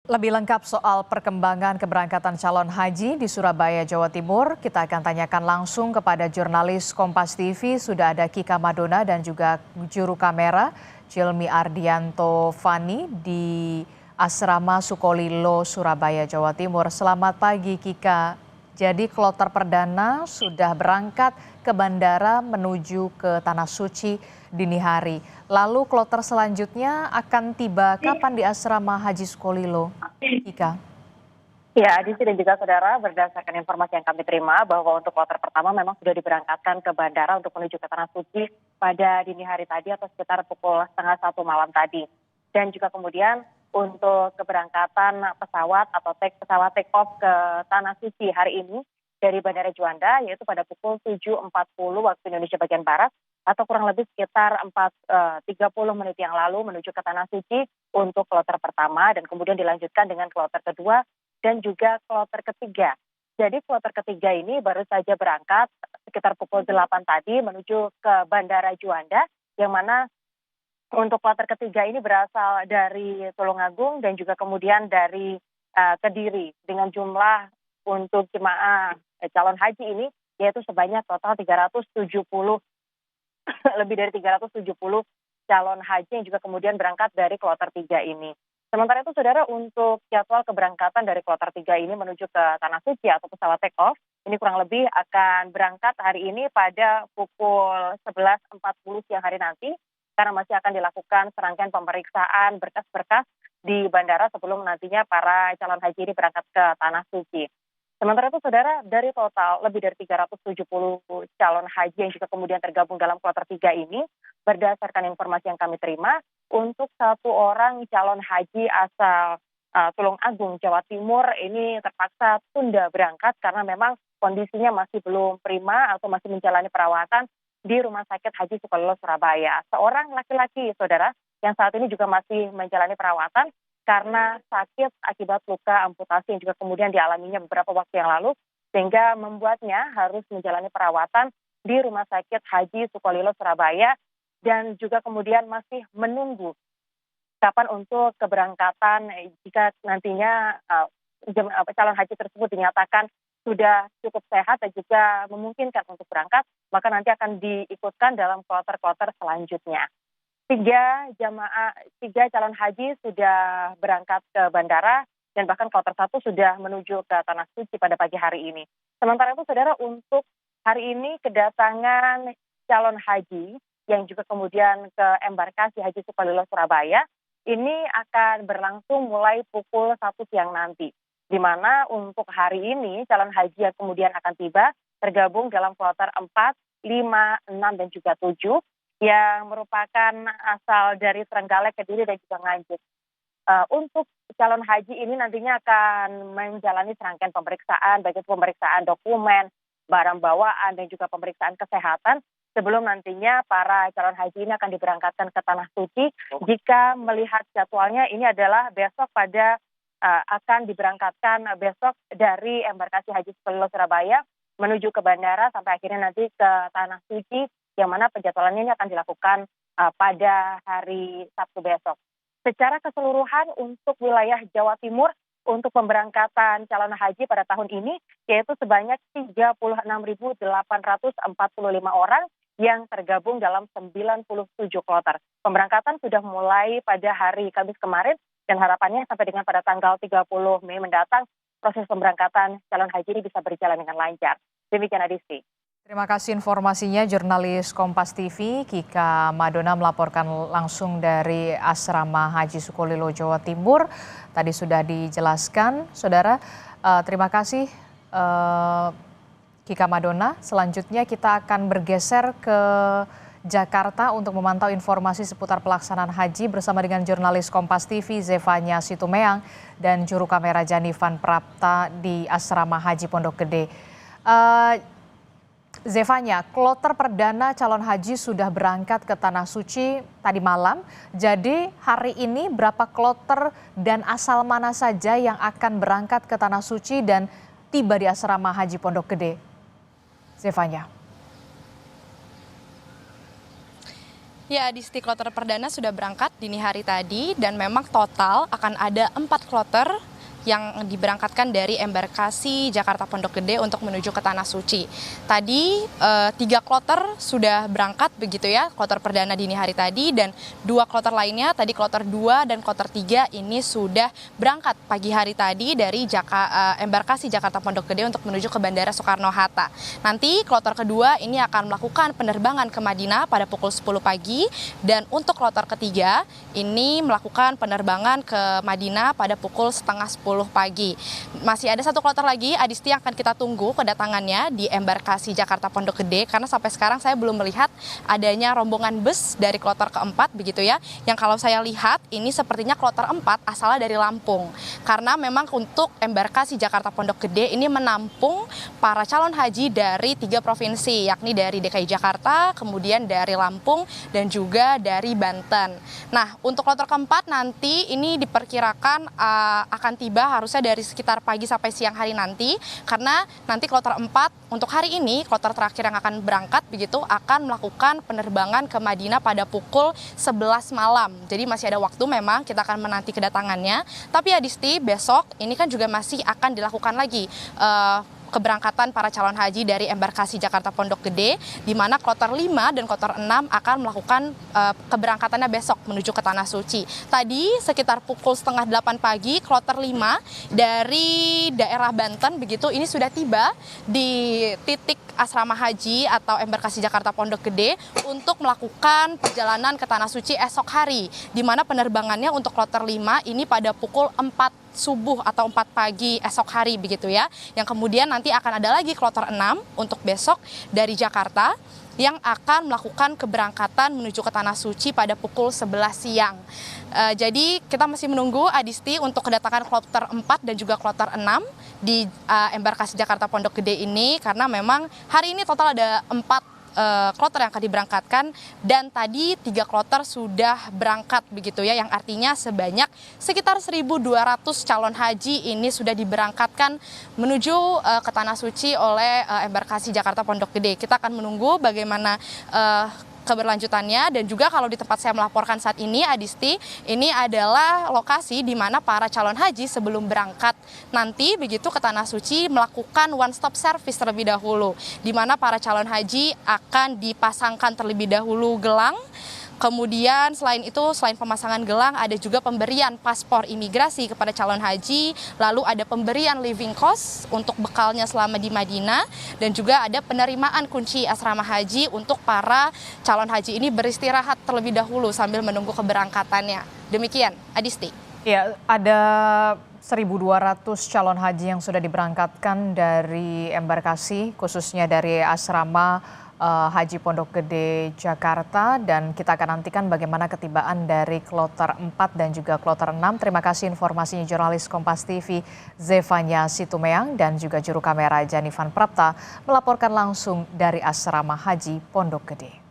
Lebih lengkap soal perkembangan keberangkatan calon haji di Surabaya, Jawa Timur, kita akan tanyakan langsung kepada jurnalis Kompas TV. Sudah ada Kika Madona dan juga juru kamera Cilmi Ardianto Fani di Asrama Sukolilo, Surabaya, Jawa Timur. Selamat pagi, Kika. Jadi kloter perdana sudah berangkat ke bandara menuju ke Tanah Suci dini hari. Lalu kloter selanjutnya akan tiba kapan di Asrama Haji Sukolilo, Kika? Ya, di sini juga saudara, berdasarkan informasi yang kami terima bahwa untuk kloter pertama memang sudah diberangkatkan ke bandara untuk menuju ke Tanah Suci pada dini hari tadi atau sekitar pukul 12:30 malam tadi. Dan juga kemudian untuk keberangkatan pesawat atau pesawat take off ke Tanah Suci hari ini dari Bandara Juanda yaitu pada pukul 7.40 waktu Indonesia bagian Barat atau kurang lebih sekitar 30 menit yang lalu menuju ke Tanah Suci untuk kloter pertama dan kemudian dilanjutkan dengan kloter kedua dan juga kloter ketiga. Jadi kloter ketiga ini baru saja berangkat sekitar pukul 8 tadi menuju ke Bandara Juanda yang mana untuk kloter ketiga ini berasal dari Tulungagung dan juga kemudian dari Kediri dengan jumlah untuk jemaah calon haji ini yaitu sebanyak total 370 lebih dari 370 calon haji yang juga kemudian berangkat dari kloter 3 ini. Sementara itu saudara, untuk jadwal keberangkatan dari kloter 3 ini menuju ke Tanah Suci atau pesawat take off ini kurang lebih akan berangkat hari ini pada pukul 11.40 siang hari nanti karena masih akan dilakukan serangkaian pemeriksaan berkas-berkas di bandara sebelum nantinya para calon haji ini berangkat ke Tanah Suci. Sementara itu saudara, dari total lebih dari 370 calon haji yang juga kemudian tergabung dalam kloter 3 ini, berdasarkan informasi yang kami terima, untuk satu orang calon haji asal Tulungagung, Jawa Timur ini terpaksa tunda berangkat karena memang kondisinya masih belum prima atau masih menjalani perawatan di Rumah Sakit Haji Sukolilo, Surabaya. Seorang laki-laki saudara yang saat ini juga masih menjalani perawatan karena sakit akibat luka amputasi yang juga kemudian dialaminya beberapa waktu yang lalu sehingga membuatnya harus menjalani perawatan di Rumah Sakit Haji Sukolilo, Surabaya dan juga kemudian masih menunggu kapan untuk keberangkatan jika nantinya calon haji tersebut dinyatakan sudah cukup sehat dan juga memungkinkan untuk berangkat, maka nanti akan diikutkan dalam kloter-kloter selanjutnya. Tiga calon haji sudah berangkat ke bandara dan bahkan kloter 1 sudah menuju ke Tanah Suci pada pagi hari ini. Sementara itu saudara, untuk hari ini kedatangan calon haji yang juga kemudian ke embarkasi Haji Sukolilo, Surabaya ini akan berlangsung mulai pukul 1 siang nanti. Di mana untuk hari ini calon haji yang kemudian akan tiba tergabung dalam kloter 4, 5, 6 dan juga 7 yang merupakan asal dari Trenggalek, Kediri dan juga Nganjuk. Untuk calon haji ini nantinya akan menjalani serangkaian pemeriksaan, baik itu pemeriksaan dokumen, barang bawaan dan juga pemeriksaan kesehatan sebelum nantinya para calon haji ini akan diberangkatkan ke Tanah Suci. Jika melihat jadwalnya ini adalah besok akan diberangkatkan besok dari embarkasi Haji Sukolilo, Surabaya menuju ke bandara sampai akhirnya nanti ke Tanah Suci yang mana penjadwalannya ini akan dilakukan pada hari Sabtu besok. Secara keseluruhan untuk wilayah Jawa Timur untuk pemberangkatan calon haji pada tahun ini yaitu sebanyak 36.845 orang yang tergabung dalam 97 kloter. Pemberangkatan sudah mulai pada hari Kamis kemarin dan harapannya sampai dengan pada tanggal 30 Mei mendatang proses pemberangkatan calon haji ini bisa berjalan dengan lancar. Demikian Adisti. Terima kasih informasinya jurnalis Kompas TV Kika Madona melaporkan langsung dari Asrama Haji Sukolilo, Jawa Timur. Tadi sudah dijelaskan, saudara. Terima kasih Kika Madona. Selanjutnya kita akan bergeser ke Jakarta untuk memantau informasi seputar pelaksanaan haji bersama dengan jurnalis Kompas TV Zefanya Situmeang dan juru kamera Janifan Prapta di Asrama Haji Pondok Gede. Zefanya, kloter perdana calon haji sudah berangkat ke Tanah Suci tadi malam. Jadi hari ini berapa kloter dan asal mana saja yang akan berangkat ke Tanah Suci dan tiba di Asrama Haji Pondok Gede? Zefanya. Ya, di kloter perdana sudah berangkat dini hari tadi dan memang total akan ada 4 kloter yang diberangkatkan dari embarkasi Jakarta Pondok Gede untuk menuju ke Tanah Suci. Tadi 3 kloter sudah berangkat begitu ya, kloter perdana dini hari tadi, dan 2 kloter lainnya, tadi kloter 2 dan kloter 3 ini sudah berangkat pagi hari tadi dari embarkasi Jakarta Pondok Gede untuk menuju ke Bandara Soekarno-Hatta. Nanti kloter kedua ini akan melakukan penerbangan ke Madinah pada pukul 10 pagi, dan untuk kloter ketiga ini melakukan penerbangan ke Madinah pada pukul setengah 10 pagi. Masih ada 1 kloter lagi, Adisti, yang akan kita tunggu kedatangannya di embarkasi Jakarta Pondok Gede, karena sampai sekarang saya belum melihat adanya rombongan bus dari kloter keempat begitu ya. Yang kalau saya lihat ini sepertinya kloter 4 asalnya dari Lampung, karena memang untuk embarkasi Jakarta Pondok Gede ini menampung para calon haji dari 3 provinsi, yakni dari DKI Jakarta, kemudian dari Lampung, dan juga dari Banten. Nah, untuk kloter keempat nanti ini diperkirakan akan tiba harusnya dari sekitar pagi sampai siang hari nanti, karena nanti kloter 4 untuk hari ini, kloter terakhir yang akan berangkat begitu, akan melakukan penerbangan ke Madinah pada pukul 11 malam. Jadi masih ada waktu, memang kita akan menanti kedatangannya. Tapi Adisti, besok ini kan juga masih akan dilakukan lagi keberangkatan para calon haji dari embarkasi Jakarta Pondok Gede, di mana kloter 5 dan kloter 6 akan melakukan keberangkatannya besok menuju ke Tanah Suci. Tadi sekitar pukul setengah 8 pagi, kloter 5 dari daerah Banten begitu ini sudah tiba di titik asrama haji atau embarkasi Jakarta Pondok Gede untuk melakukan perjalanan ke Tanah Suci esok hari, di mana penerbangannya untuk kloter 5 ini pada pukul 4 subuh atau 4 pagi esok hari begitu ya. Yang kemudian nanti akan ada lagi kloter 6 untuk besok dari Jakarta yang akan melakukan keberangkatan menuju ke Tanah Suci pada pukul 11 siang. Jadi kita masih menunggu, Adisti, untuk kedatangan kloter 4 dan juga kloter 6 di embarkasi Jakarta Pondok Gede ini, karena memang hari ini total ada 4 kloter yang akan diberangkatkan, dan tadi 3 kloter sudah berangkat begitu ya, yang artinya sebanyak sekitar 1.200 calon haji ini sudah diberangkatkan menuju ke Tanah Suci oleh embarkasi Jakarta Pondok Gede. Kita akan menunggu bagaimana keberlanjutannya, dan juga kalau di tempat saya melaporkan saat ini, Adisti, ini adalah lokasi di mana para calon haji sebelum berangkat nanti begitu ke Tanah Suci melakukan one stop service terlebih dahulu, di mana para calon haji akan dipasangkan terlebih dahulu gelang. Kemudian selain itu, selain pemasangan gelang, ada juga pemberian paspor imigrasi kepada calon haji, lalu ada pemberian living cost untuk bekalnya selama di Madinah, dan juga ada penerimaan kunci asrama haji untuk para calon haji ini beristirahat terlebih dahulu sambil menunggu keberangkatannya. Demikian, Adisti. Ya, ada 1.200 calon haji yang sudah diberangkatkan dari embarkasi, khususnya dari asrama Haji Pondok Gede Jakarta, dan kita akan nantikan bagaimana ketibaan dari kloter 4 dan juga kloter 6. Terima kasih informasinya jurnalis Kompas TV Zefanya Situmeang dan juga juru kamera Janifan Prapta melaporkan langsung dari asrama Haji Pondok Gede.